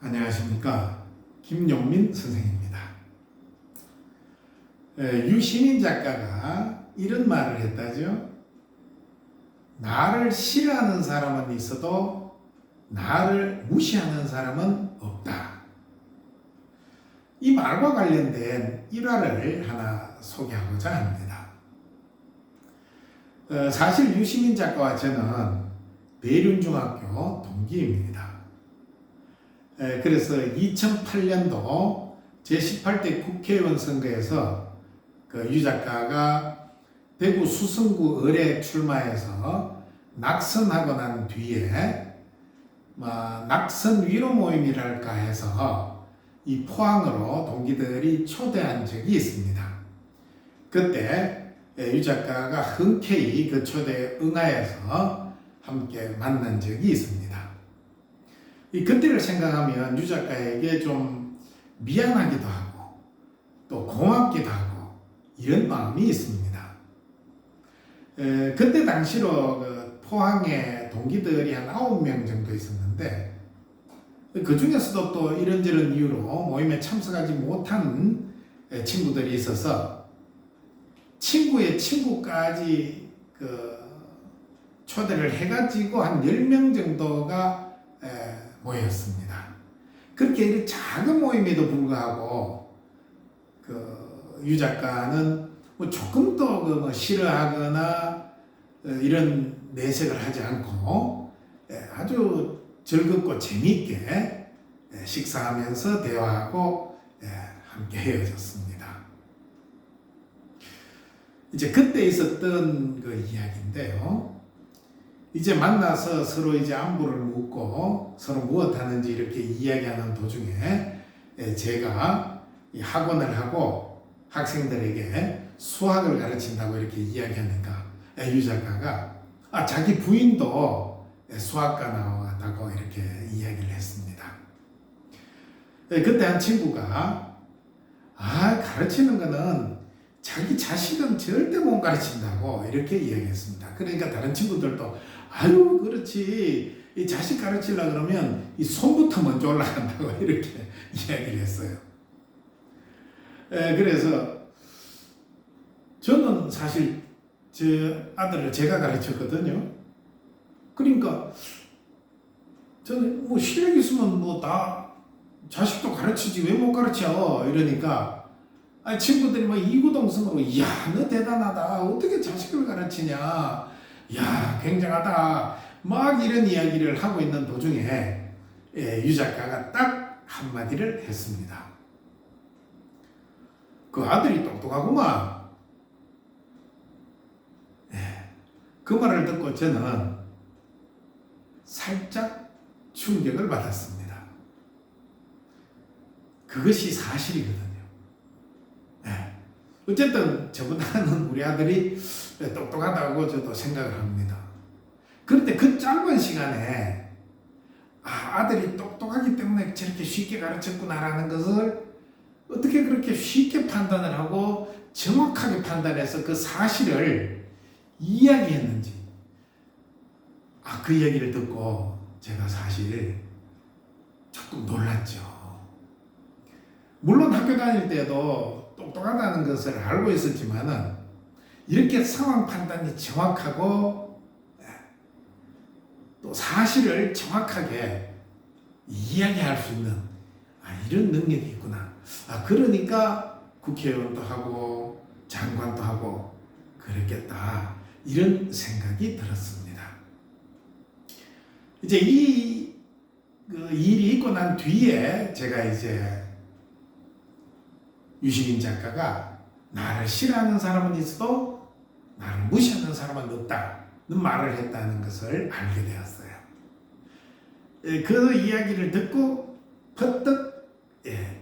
안녕하십니까. 김용민 선생입니다. 유시민 작가가 이런 말을 했다죠. 나를 싫어하는 사람은 있어도 나를 무시하는 사람은 없다. 이 말과 관련된 일화를 하나 소개하고자 합니다. 사실 유시민 작가와 저는 대륜중학교 동기입니다. 그래서 2008년도 제18대 국회의원 선거에서 유 작가가 대구 수성구 을에 출마해서 낙선하고 난 뒤에 낙선 위로 모임이랄까 해서 이 포항으로 동기들이 초대한 적이 있습니다. 그때 유 작가가 흔쾌히 그 초대에 응하여서 함께 만난 적이 있습니다. 이 그때를 생각하면 유 작가에게 좀 미안하기도 하고 또 고맙기도 하고 이런 마음이 있습니다. 그때 당시로 그 포항에 동기들이 한 9명 정도 있었는데 그 중에서도 또 이런저런 이유로 모임에 참석하지 못한 친구들이 있어서 친구의 친구까지 그 초대를 해가지고 한 10명 정도가 모였습니다. 그렇게 작은 모임에도 불구하고 유 작가는 조금 더 싫어하거나 이런 내색을 하지 않고 아주 즐겁고 재미있게 식사하면서 대화하고 함께 헤어졌습니다. 이제 그때 있었던 그 이야기인데요. 이제 만나서 서로 이제 안부를 묻고 서로 무엇 하는지 이렇게 이야기하는 도중에 제가 학원을 하고 학생들에게 수학을 가르친다고 이렇게 이야기하니까 유 작가가 자기 부인도 수학과 나왔다고 이렇게 이야기를 했습니다. 그때 한 친구가 가르치는 거는 자기 자식은 절대 못 가르친다고 이렇게 이야기했습니다. 그러니까 다른 친구들도 아유 그렇지 이 자식 가르치려고 그러면 이 손부터 먼저 올라간다고 이렇게 이야기를 했어요. 그래서 저는 사실 제 아들을 제가 가르쳤거든요. 그러니까 저는 실력 있으면 다 자식도 가르치지 왜 못 가르쳐 이러니까 친구들이 이구동성으로 이야 너 대단하다 어떻게 자식을 가르치냐 야 굉장하다 막 이런 이야기를 하고 있는 도중에 유 작가가 딱 한마디를 했습니다. 그 아들이 똑똑하구만. 그 말을 듣고 저는 살짝 충격을 받았습니다. 그것이 사실이거든요. 어쨌든 저보다는 우리 아들이 똑똑하다고 저도 생각을 합니다. 그런데 그 짧은 시간에 아들이 똑똑하기 때문에 저렇게 쉽게 가르쳤구나라는 것을 어떻게 그렇게 쉽게 판단을 하고 정확하게 판단해서 그 사실을 이야기했는지 그 얘기를 듣고 제가 사실 조금 놀랐죠. 물론 학교 다닐 때도 똑똑하다는 것을 알고 있었지만은 이렇게 상황 판단이 정확하고 또 사실을 정확하게 이야기할 수 있는 이런 능력이 있구나. 그러니까 국회의원도 하고 장관도 하고 그랬겠다. 이런 생각이 들었습니다. 이제 이 일이 있고 난 뒤에 제가 이제 유시민 작가가 나를 싫어하는 사람은 있어도 나를 무시하는 사람은 없다는 말을 했다는 것을 알게 되었어요. 그 이야기를 듣고 퍼뜩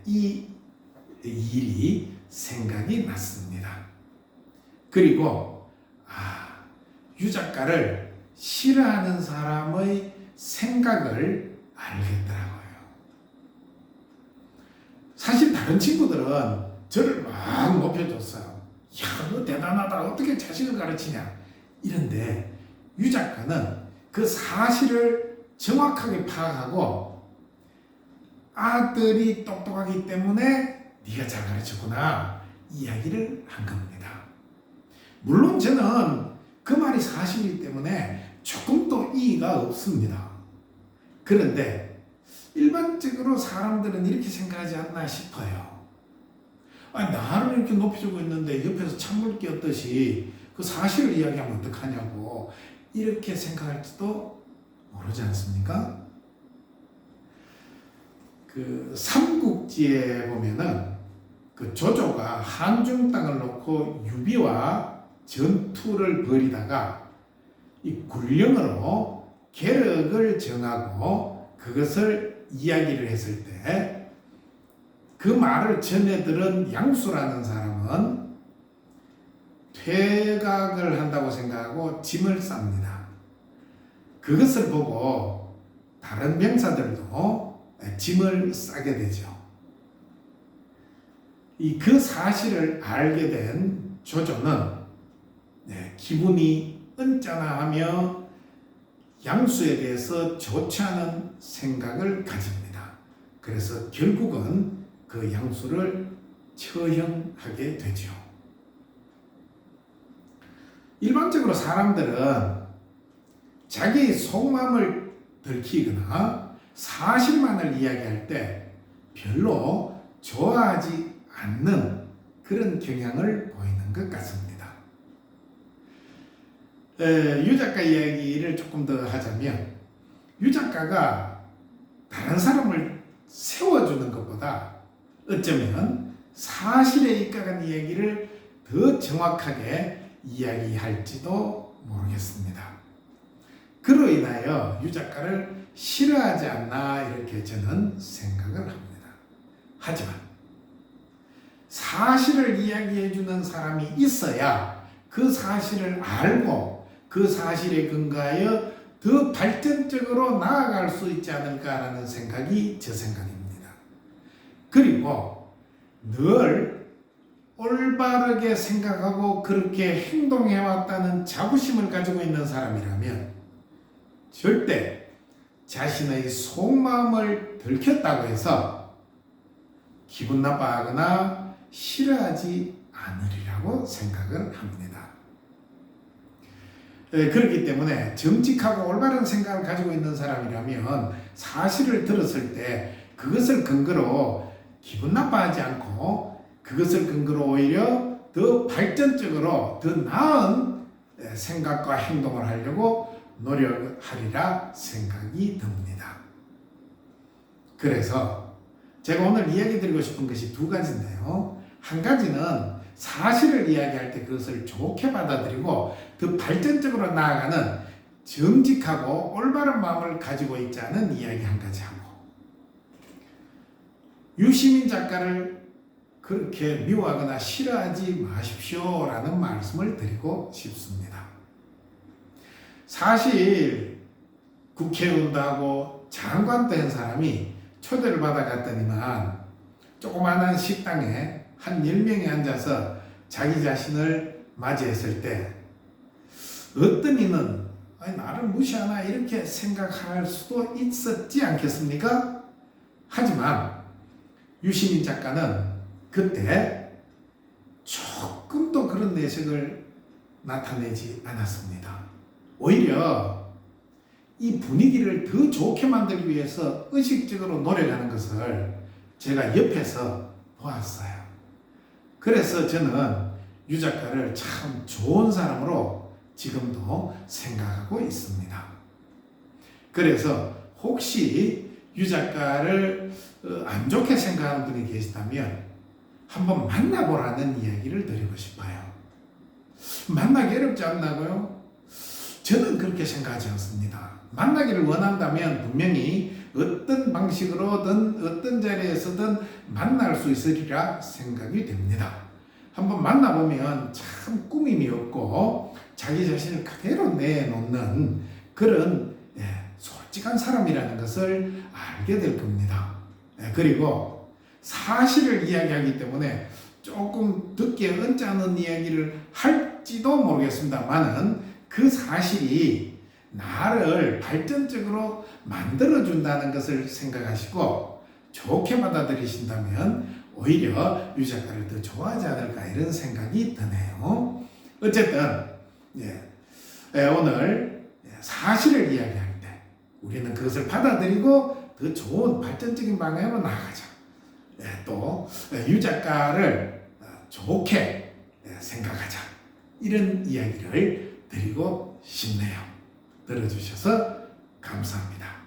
이 일이 생각이 났습니다. 그리고 유 작가를 싫어하는 사람의 생각을 알겠더라고요. 사실 다른 친구들은 저를 막 높여줬어요. 야, 너 대단하다. 어떻게 자식을 가르치냐. 이런데 유 작가는 그 사실을 정확하게 파악하고 아들이 똑똑하기 때문에 네가 잘 가르쳤구나 이야기를 한 겁니다. 물론 저는 그 말이 사실이기 때문에 조금도 이의가 없습니다. 그런데 일반적으로 사람들은 이렇게 생각하지 않나 싶어요. 아니, 나를 이렇게 높여주고 있는데 옆에서 찬물 끼얹듯이 그 사실을 이야기하면 어떡하냐고 이렇게 생각할지도 모르지 않습니까? 그 삼국지에 보면은 그 조조가 한중 땅을 놓고 유비와 전투를 벌이다가 이 굴령으로 계력을 정하고 그것을 이야기를 했을 때 그 말을 전해 들은 양수라는 사람은 퇴각을 한다고 생각하고 짐을 쌉니다. 그것을 보고 다른 병사들도 짐을 싸게 되죠. 그 사실을 알게 된 조조는 기분이 언짢아하며 양수에 대해서 좋지 않은 생각을 가집니다. 그래서 결국은 그 양수를 처형하게 되죠. 일반적으로 사람들은 자기의 속마음을 들키거나 사실만을 이야기할 때 별로 좋아하지 않는 그런 경향을 보이는 것 같습니다. 유 작가 이야기를 조금 더 하자면 유 작가가 다른 사람을 세워주는 것보다 어쩌면 사실에 입각한 이야기를 더 정확하게 이야기할지도 모르겠습니다. 그로 인하여 유 작가를 싫어하지 않나 이렇게 저는 생각을 합니다. 하지만 사실을 이야기해주는 사람이 있어야 그 사실을 알고 그 사실에 근거하여 더 발전적으로 나아갈 수 있지 않을까라는 생각이 제 생각입니다. 그리고 늘 올바르게 생각하고 그렇게 행동해왔다는 자부심을 가지고 있는 사람이라면 절대 자신의 속마음을 들켰다고 해서 기분 나빠하거나 싫어하지 않으리라고 생각을 합니다. 그렇기 때문에 정직하고 올바른 생각을 가지고 있는 사람이라면 사실을 들었을 때 그것을 근거로 기분 나빠하지 않고 그것을 근거로 오히려 더 발전적으로 더 나은 생각과 행동을 하려고 노력하리라 생각이 듭니다. 그래서 제가 오늘 이야기 드리고 싶은 것이 두 가지인데요. 한 가지는 사실을 이야기할 때 그것을 좋게 받아들이고 더 발전적으로 나아가는 정직하고 올바른 마음을 가지고 있자는 이야기 한 가지 하고 유시민 작가를 그렇게 미워하거나 싫어하지 마십시오라는 말씀을 드리고 싶습니다. 사실 국회의원도 하고 장관도 한 사람이 초대를 받아갔더니만 조그마한 식당에 한 10명이 앉아서 자기 자신을 맞이했을 때 어떤 이는 나를 무시하나 이렇게 생각할 수도 있었지 않겠습니까? 하지만 유시민 작가는 그때 조금도 그런 내색을 나타내지 않았습니다. 오히려 이 분위기를 더 좋게 만들기 위해서 의식적으로 노력하는 것을 제가 옆에서 보았어요. 그래서 저는 유 작가를 참 좋은 사람으로 지금도 생각하고 있습니다. 그래서 혹시 유 작가를 안 좋게 생각하는 분이 계시다면 한번 만나보라는 이야기를 드리고 싶어요. 만나기 어렵지 않나고요? 저는 그렇게 생각하지 않습니다. 만나기를 원한다면 분명히 어떤 방식으로든 어떤 자리에서든 만날 수 있으리라 생각이 됩니다. 한번 만나보면 참 꾸밈이 없고 자기 자신을 그대로 내놓는 그런 솔직한 사람이라는 것을 알게 될 겁니다. 그리고 사실을 이야기하기 때문에 조금 듣기 언짢은 이야기를 할지도 모르겠습니다만은 그 사실이 나를 발전적으로 만들어준다는 것을 생각하시고 좋게 받아들이신다면 오히려 유 작가를 더 좋아하지 않을까 이런 생각이 드네요. 어쨌든 오늘 사실을 이야기할 때 우리는 그것을 받아들이고 더 좋은 발전적인 방향으로 나아가자. 또 유 작가를 좋게 생각하자. 이런 이야기를 드리고 싶네요. 들어주셔서 감사합니다.